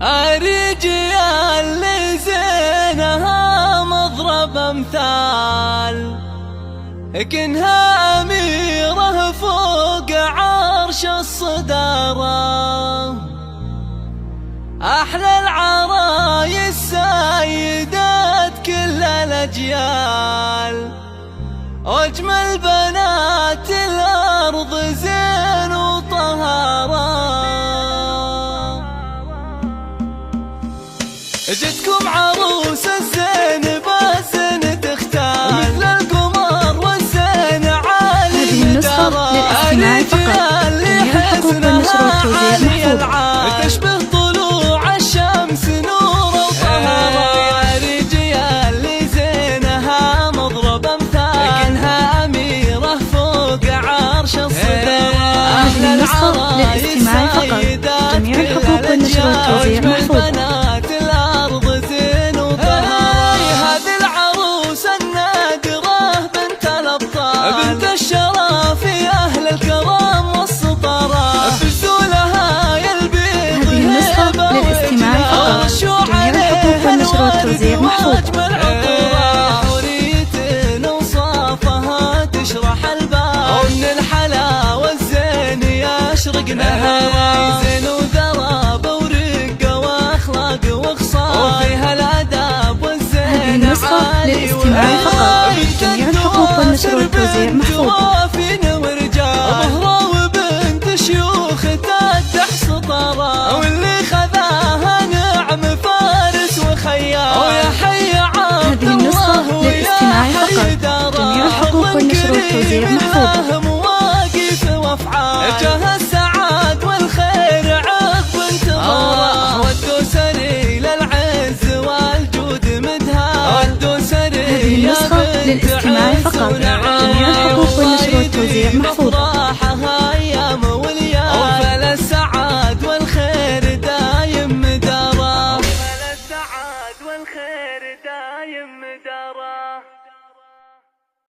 الرجال اللي زينها مضرب امثال، كنها أميرة فوق عرش الصدارة. أحلى العرايس سيدات كل الأجيال، وأجمل بنات الأرض زين وطهارة. جتكم عروس الزين بزين تختار، مثل القمر والزين عالي مدارة. الرجال اللي حسنها عالي العال، تشبه طلوع الشمس نور وطهارة. الرجال اللي زينها مضرب امثال، كنها أميرة فوق عرش الصدارة. هذه النسخة للاستماع فقط. جميع الحقوق والنشر والتوزيع محفوظة. بنت الشرف أهل الكرم والسطرة، بزولها يلبي هذه النسخة للاستماع فقط. جميع الحقوق والنشر والتوزيع محفوظة. حورية وصافها تشرح البال، ومن الحلاوة الزين يشرق نهار. زين وذرابة ورقة واخلاق وخصال، وفيها الاداب والزين. هذه النسخة للاستماع فقط. جميع الحقوق والنشر والتوزيع محفوظة. ظهرة وبنت شيوخ تفتح سطرة، واللي خذاها نعم فارس وخيال. ويا حي عبد هذه النسخة للاستماع فقط. جميع الحقوق والنشر والتوزيع محفوظة. مواقف وافعال، جاه السعاد والخير عقب انتظاره. والدوسري للعز والجود مدهال، والدوسري هذه النسخة للاستماع فقط. جميع الحقوق والنشر والتوزيع محفوظة. ايام واليام، وفل السعاد والخير دايم مداره. وفل السعاد والخير